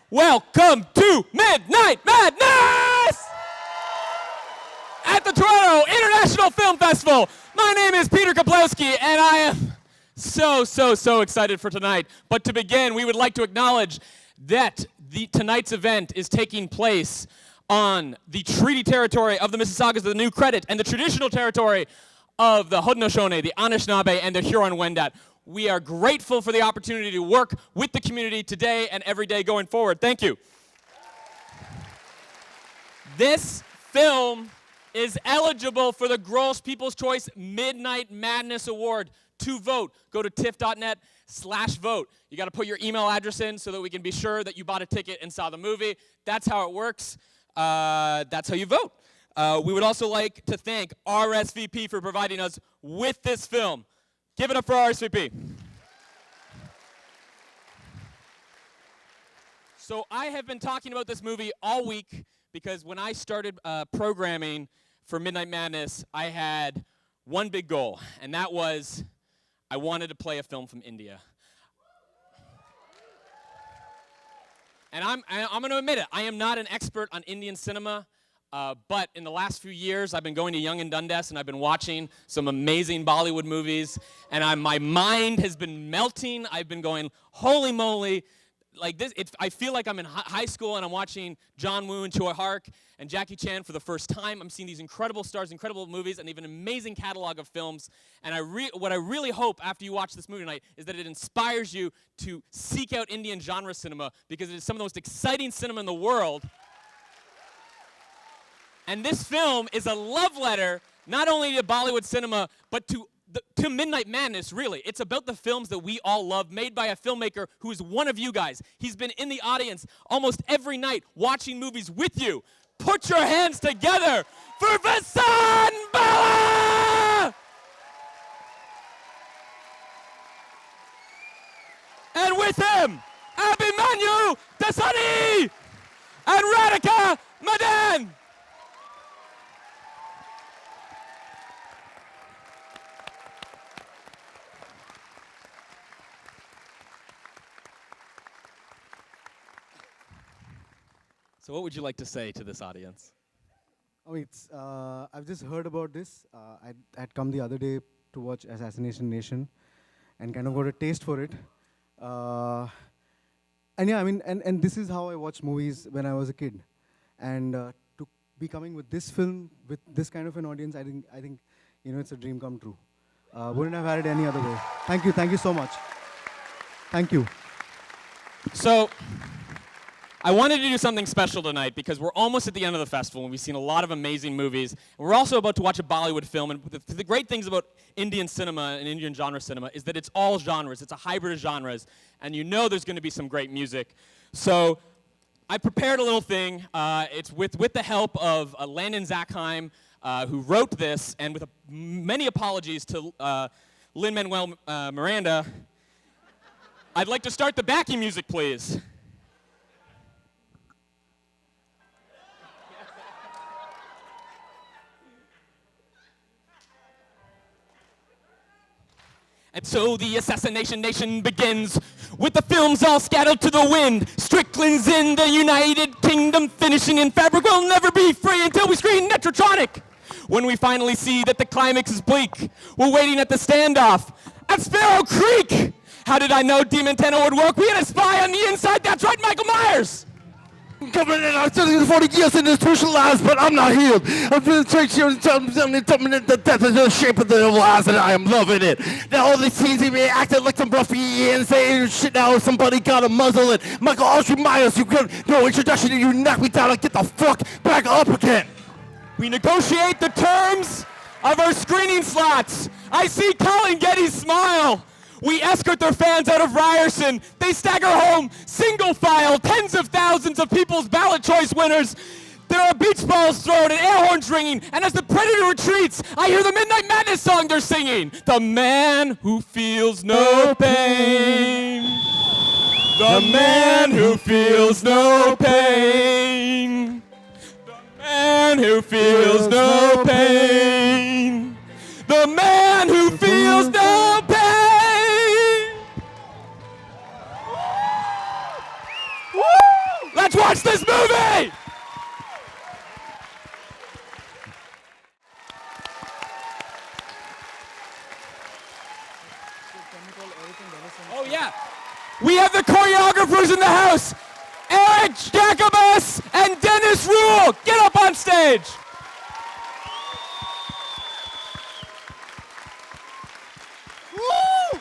Welcome to Midnight Madness at the Toronto International Film Festival. My name is Peter Kaplowski, and I am so excited for tonight. But to begin, we would like to acknowledge that tonight's event is taking place on the treaty territory of the Mississaugas of the New Credit and the traditional territory of the Haudenosaunee, the Anishinaabe, and the Huron-Wendat. We are grateful for the opportunity to work with the community today and every day going forward. Thank you. This film is eligible for the Gross People's Choice Midnight Madness Award. To vote, go to tiff.net/vote. You got to put your email address in so that we can be sure that you bought a ticket and saw the movie. That's how it works. That's how you vote. We would also like to thank RSVP for providing us with this film. Give it up for RSVP. So I have been talking about this movie all week because when I started programming for Midnight Madness, I had one big goal, and that was I wanted to play a film from India. And I'm going to admit it, I am not an expert on Indian cinema, but in the last few years, I've been going to Young and Dundas, and I've been watching some amazing Bollywood movies, and my mind has been melting. I've been going, holy moly, like this. I feel like I'm in high school, and I'm watching John Woo and Choi Hark and Jackie Chan for the first time. I'm seeing these incredible stars, incredible movies, and even an amazing catalog of films. And what I really hope after you watch this movie tonight is that it inspires you to seek out Indian genre cinema, because it is some of the most exciting cinema in the world. And this film is a love letter not only to Bollywood cinema, but to Midnight Madness, really. It's about the films that we all love, made by a filmmaker who is one of you guys. He's been in the audience almost every night watching movies with you. Put your hands together for Vasan Bala! And with him, Abhimanyu Dasani and Radhika Madan. So what would you like to say to this audience? Oh, I've just heard about this. I'd come the other day to watch Assassination Nation and kind of got a taste for it. And yeah, I mean, and this is how I watched movies when I was a kid. And to be coming with this film, with this kind of an audience, I think, it's a dream come true. Wouldn't have had it any other way. Thank you so much. Thank you. So, I wanted to do something special tonight because we're almost at the end of the festival and we've seen a lot of amazing movies. And we're also about to watch a Bollywood film. And the great things about Indian cinema and Indian genre cinema is that it's all genres. It's a hybrid of genres. And you know there's going to be some great music. So I prepared a little thing. It's with the help of Landon Zackheim, who wrote this, and with many apologies to Lin-Manuel Miranda. I'd like to start the backing music, please. And so the assassination nation begins, with the films all scattered to the wind. Strickland's in the United Kingdom, finishing in fabric. We'll never be free until we screen Netrotronic. When we finally see that the climax is bleak, we're waiting at the standoff at Sparrow Creek. How did I know Demon Tenno would work? We had a spy on the inside. That's right, Michael Myers. Coming in, I'm studying 40 years institutionalized, but I'm not healed. I'm doing trade here and telling me the death is the shape of the lies, and I am loving it. Now all these scenes, he be acting like some Buffy and saying shit now, somebody gotta muzzle it. Michael Audrey Myers, you got no introduction, and you knock me down and get the fuck back up again. We negotiate the terms of our screening slots. I see Colin Getty's smile. We escort their fans out of Ryerson. They stagger home, single file, tens of thousands of people's ballot choice winners. There are beach balls thrown and air horns ringing, and as the predator retreats, I hear the Midnight Madness song they're singing. The man who feels no pain. The man who feels no pain. The man who feels no pain. The man who feels no pain. Woo! Let's watch this movie! Oh yeah. We have the choreographers in the house. Eric Jacobus and Dennis Rule. Get up on stage. Woo!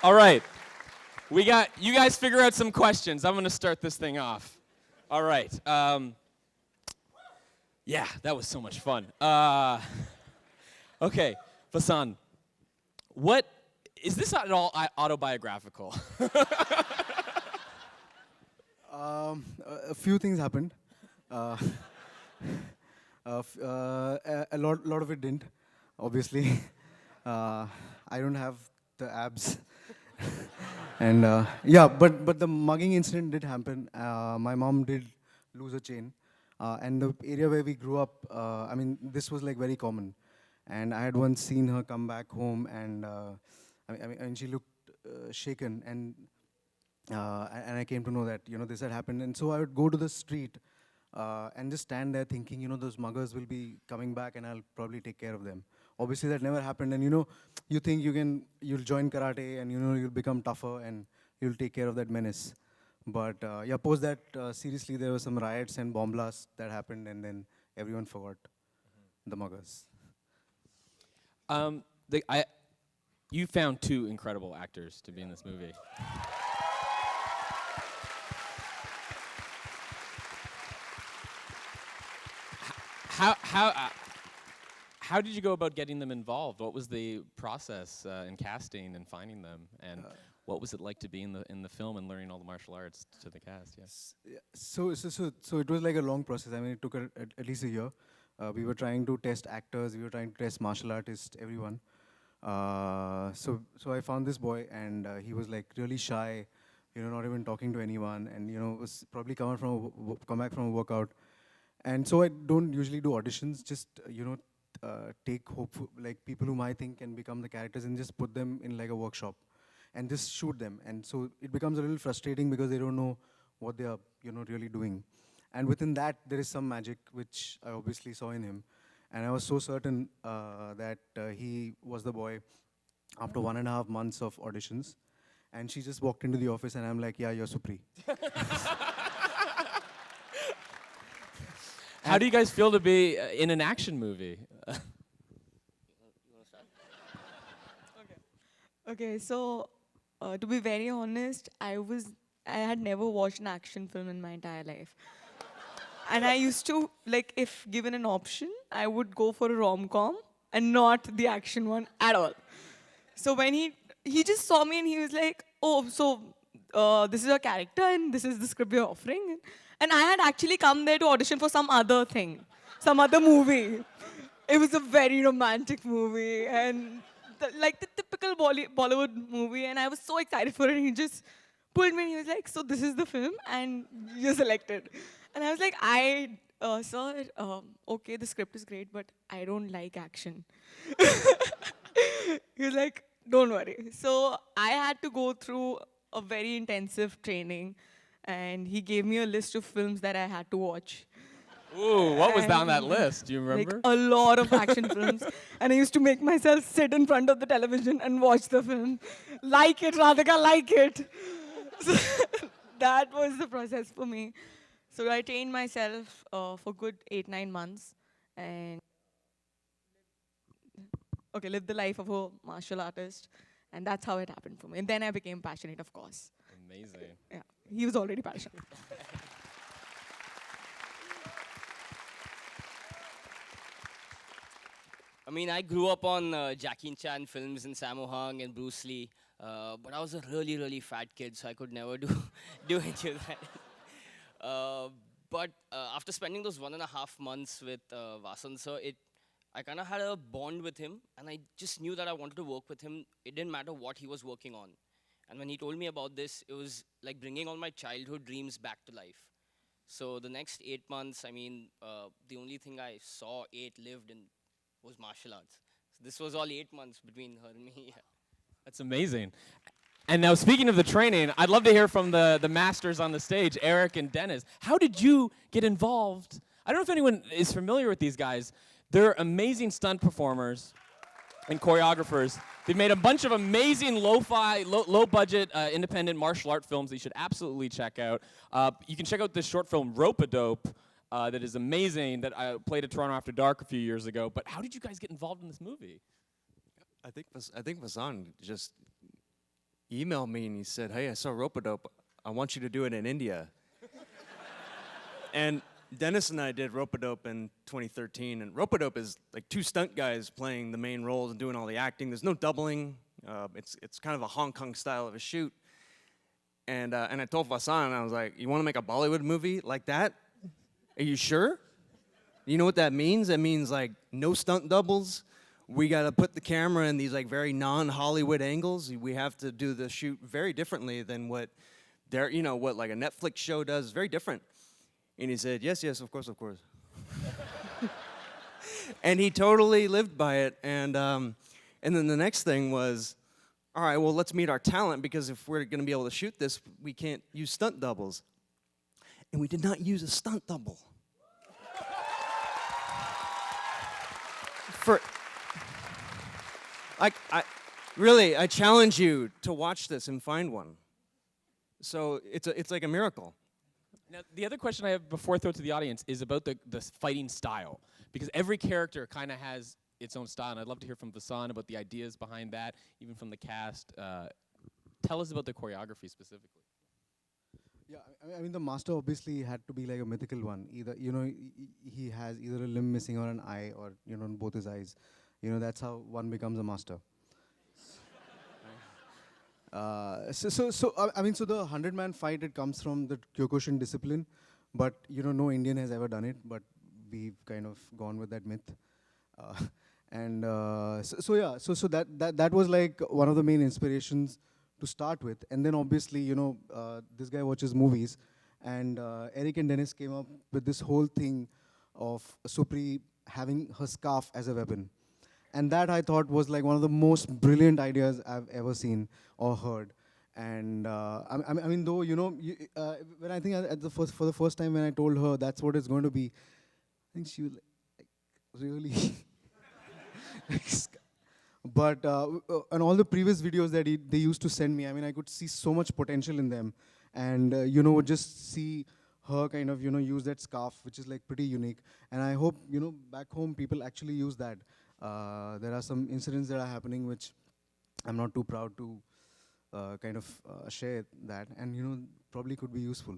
All right. You guys figure out some questions. I'm going to start this thing off. All right. Yeah, that was so much fun. Okay, Vasan, is this at all autobiographical? A few things happened. A lot of it didn't, obviously. I don't have the abs. And yeah, but the mugging incident did happen. My mom did lose a chain. And the area where we grew up, I mean, this was like very common. And I had once seen her come back home, and and she looked shaken. And I came to know that this had happened. And so I would go to the street and just stand there thinking, those muggers will be coming back, and I'll probably take care of them. Obviously, that never happened. And you think you'll join karate, and you'll become tougher, and you'll take care of that menace. But yeah, post that, seriously, there were some riots and bomb blasts that happened, and then everyone forgot the muggers. You found two incredible actors to be in this movie. How did you go about getting them involved? What was the process in casting and finding them? And what was it like to be in the film and learning all the martial arts to the cast? Yes. Yeah, so it was like a long process. I mean, it took at least a year. We were trying to test actors. We were trying to test martial artists, everyone. So I found this boy, and he was like really shy, not even talking to anyone, and was probably come back from a workout. And so I don't usually do auditions. Just take like people whom I think can become the characters, and just put them in like a workshop, and just shoot them. And so it becomes a little frustrating because they don't know what they are really doing. And within that, there is some magic which I obviously saw in him. And I was so certain that he was the boy after 1.5 months of auditions. And she just walked into the office, and I'm like, yeah, you're Supri. How do you guys feel to be in an action movie? Okay, so to be very honest, I had never watched an action film in my entire life. And I used to, like, if given an option, I would go for a rom-com and not the action one at all. So when he just saw me, and he was like, oh, so this is your character and this is the script you're offering. And I had actually come there to audition for some other thing, some other movie. It was a very romantic movie, and like the typical Bollywood movie, and I was so excited for it. He just pulled me, and he was like, so this is the film, and you're selected. And I was like, sir, okay, the script is great, but I don't like action. He was like, don't worry. So I had to go through a very intensive training, and he gave me a list of films that I had to watch. Ooh, what was down that list? Do you remember? Like a lot of action films. And I used to make myself sit in front of the television and watch the film. Like it, Radhika, like it. So that was the process for me. So I trained myself for good 8-9 months, and lived the life of a martial artist. And that's how it happened for me. And then I became passionate, of course. Amazing. Yeah, he was already passionate. I mean, I grew up on Jackie Chan films and Sammo Hung and Bruce Lee, but I was a really, really fat kid, so I could never do any of that. But after spending those 1.5 months with Vasan sir, I kind of had a bond with him, and I just knew that I wanted to work with him. It didn't matter what he was working on. And when he told me about this, it was like bringing all my childhood dreams back to life. So the next 8 months, I mean, the only thing I saw, ate, lived in was martial arts. So this was all 8 months between her and me. Yeah. That's amazing. And now, speaking of the training, I'd love to hear from the masters on the stage, Eric and Dennis. How did you get involved? I don't know if anyone is familiar with these guys. They're amazing stunt performers and choreographers. They've made a bunch of amazing lo-fi, low-budget, independent martial art films that you should absolutely check out. You can check out this short film, Rope-a-Dope, that is amazing, that I played at Toronto After Dark a few years ago. But how did you guys get involved in this movie? I think Vasan just emailed me and he said, "Hey, I saw Rope-a-Dope. I want you to do it in India." And Dennis and I did Rope-a-Dope in 2013, and Rope-a-Dope is like two stunt guys playing the main roles and doing all the acting. There's no doubling. It's kind of a Hong Kong style of a shoot. And I told Vasan, I was like, "You want to make a Bollywood movie like that? Are you sure? You know what that means? That means like no stunt doubles. We got to put the camera in these like very non-Hollywood angles. We have to do the shoot very differently than what what like a Netflix show does. Very different." And he said, yes, of course. And he totally lived by it. And then the next thing was, all right, well, let's meet our talent, because if we're going to be able to shoot this, we can't use stunt doubles. And we did not use a stunt double. I challenge you to watch this and find one. So it's like a miracle. Now, the other question I have before I throw it to the audience is about the fighting style, because every character kind of has its own style, and I'd love to hear from Vasan about the ideas behind that, even from the cast. Tell us about the choreography specifically. Yeah, I mean, the master obviously had to be like a mythical one. Either, he has either a limb missing or an eye, or, both his eyes. That's how one becomes a master. So the 100-man fight, it comes from the Kyokushin discipline, but no Indian has ever done it, but we've kind of gone with that myth. So that was like one of the main inspirations to start with. And then obviously, this guy watches movies, and Eric and Dennis came up with this whole thing of Supri having her scarf as a weapon. And that, I thought, was like one of the most brilliant ideas I've ever seen or heard. And I mean, though, when I think for the first time when I told her that's what it's going to be, I think she was like really. But on all the previous videos that they used to send me, I mean, I could see so much potential in them. And, just see her kind of, use that scarf, which is like pretty unique. And I hope, back home people actually use that. There are some incidents that are happening which I'm not too proud to share that, and probably could be useful.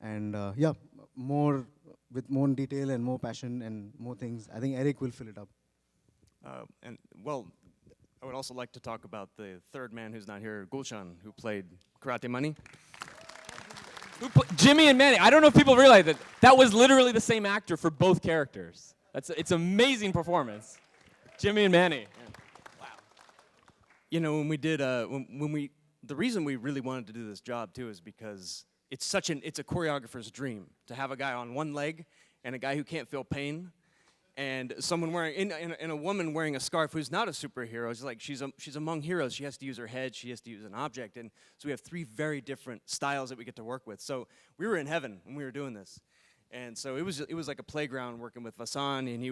And with more detail and more passion and more things, I think Eric will fill it up. I would also like to talk about the third man who's not here, Gulshan, who played Karate Money. Jimmy and Manny. I don't know if people realize that was literally the same actor for both characters. It's amazing performance. Jimmy and Manny. Yeah. Wow. When we did, the reason we really wanted to do this job too is because it's a choreographer's dream to have a guy on one leg and a guy who can't feel pain, and someone wearing and a woman wearing a scarf who's not a superhero. It's like she's among heroes. She has to use her head. She has to use an object, and so we have three very different styles that we get to work with. So we were in heaven when we were doing this. And so it was like a playground working with Vasan, and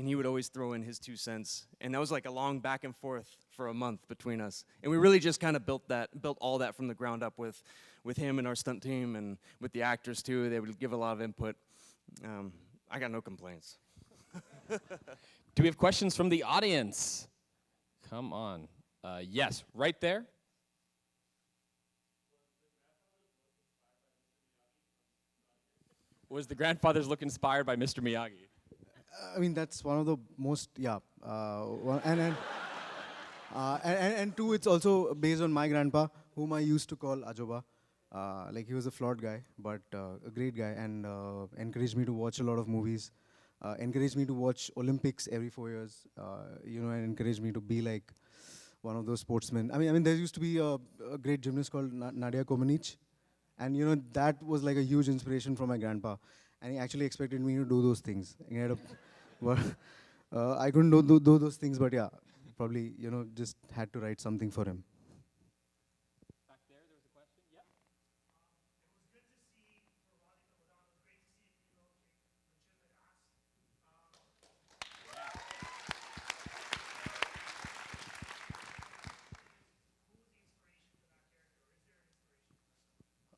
he would always throw in his 2 cents, and that was like a long back and forth for a month between us. And we really just kind of built all that from the ground up with him and our stunt team, and with the actors too. They would give a lot of input. I got no complaints. Do we have questions from the audience? Come on. Yes, right there. Was the grandfather's look inspired by Mr. Miyagi? I mean, that's one of the most, and two, it's also based on my grandpa, whom I used to call Ajoba. Like, he was a flawed guy, but a great guy, and encouraged me to watch a lot of movies. encouraged me to watch Olympics every 4 years, and encouraged me to be like one of those sportsmen. I mean, there used to be a great gymnast called Nadia Comaneci, and that was like a huge inspiration from my grandpa, and he actually expected me to do those things. And he had I couldn't do those things, but yeah, probably just had to write something for him.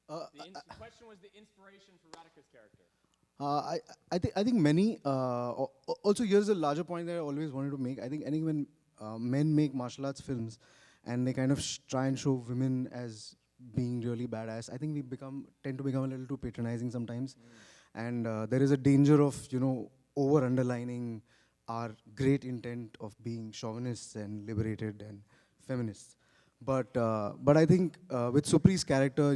The question was the inspiration for Radhika's character. I think many. Also, here's a larger point that I always wanted to make. I think when men make martial arts films, and they kind of try and show women as being really badass, I think we tend to become a little too patronizing sometimes, and there is a danger of over underlining our great intent of being chauvinists and liberated and feminists. But I think with Supri's character,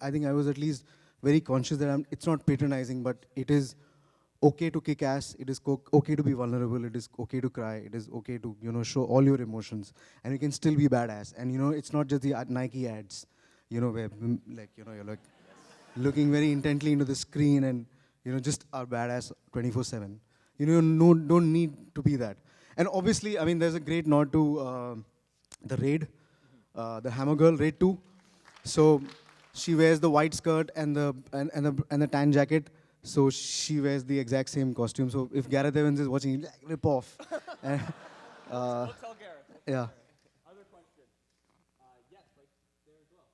I think I was at least very conscious that it's not patronizing, but it is okay to kick ass. It is okay to be vulnerable. It is okay to cry. It is okay to show all your emotions, and you can still be badass. And it's not just the Nike ads, where you're like looking very intently into the screen and just are badass 24/7. Don't need to be that. And obviously, I mean, there's a great nod to the Raid. The Hammer Girl, Raid 2. So she wears the white skirt and the tan jacket. So she wears the exact same costume. So if Gareth Evans is watching, like, rip off. And, We'll tell Gareth. yeah. Other question. Yes, right there as well.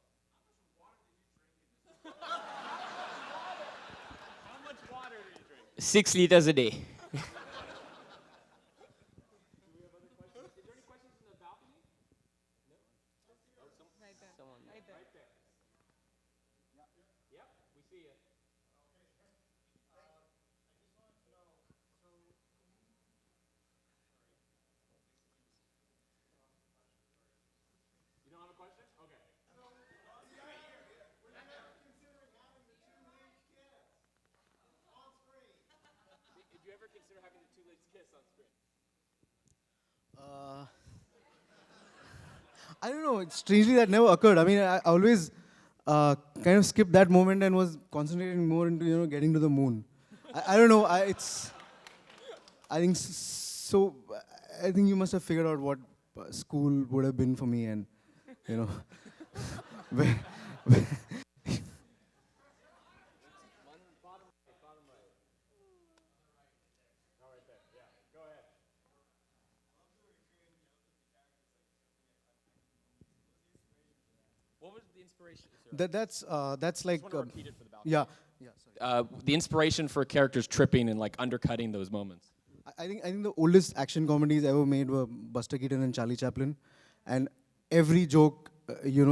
How much water do you drink? 6 liters a day. Did you ever consider having the two legs kiss on screen? I don't know. Strangely, that never occurred. I mean, I always kind of skipped that moment and was concentrating more into getting to the moon. I don't know. I think so. I think you must have figured out what school would have been for me, and where- What was the inspiration? Sorry. that's like want to repeat it for the balcony. yeah. Sorry. The inspiration for characters tripping and like undercutting those moments. I think the oldest action comedies ever made were Buster Keaton and Charlie Chaplin, and every joke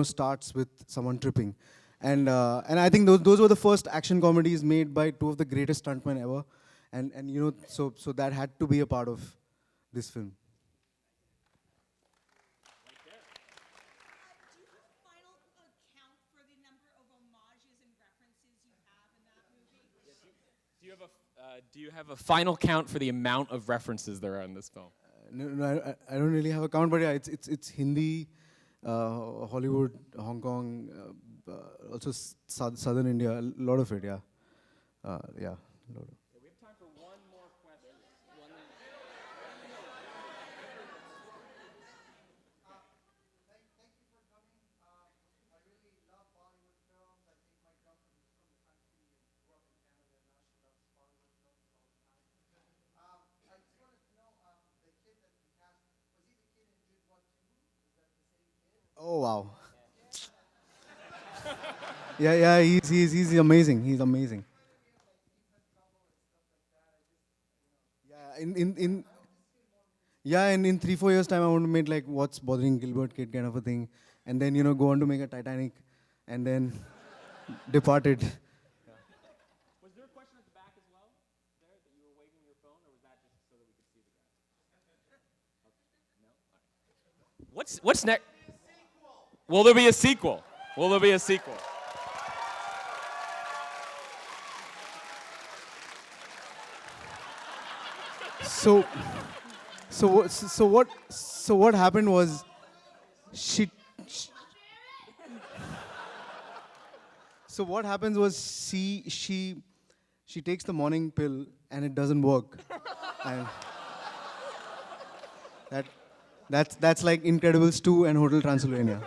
starts with someone tripping, and I think those were the first action comedies made by two of the greatest stuntmen ever, and so that had to be a part of this film. Do you have a final count for the number of homages and references you have in that movie? Do you have a final count for the amount of references there are in this film? No, I don't really have a count, but yeah, it's Hindi, Hollywood, Hong Kong, also Southern India, a lot of it, yeah. Yeah. A lot of. We have time for one more question. Thank you for coming. I really love Bollywood films. I think my girlfriend is from the country and grew up in Canada, and now she loves Bollywood films all the time. I just wanted to know, the kid that we cast, was he the kid in Jude 1 2? Is that the same kid? Oh, wow. Yeah, he's amazing. He's amazing. Yeah, in 3-4 years time, I want to make like What's Bothering Gilbert Kid kind of a thing, and then go on to make a Titanic, and then Departed. Was there a question at the back as well? There that you were waving your phone, or was that just so that we could see the guys? Okay. No. All right. What's next? Will there be a sequel? Will there be a sequel? So, so what happened was, she so what happens was she takes the morning pill and it doesn't work, and that's like Incredibles 2 and Hotel Transylvania.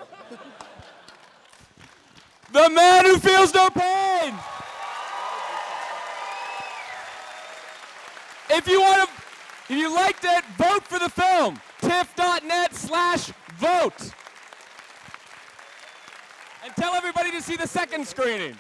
The man who feels no pain. If you liked it, vote for the film. TIFF.net/vote. And tell everybody to see the second screening.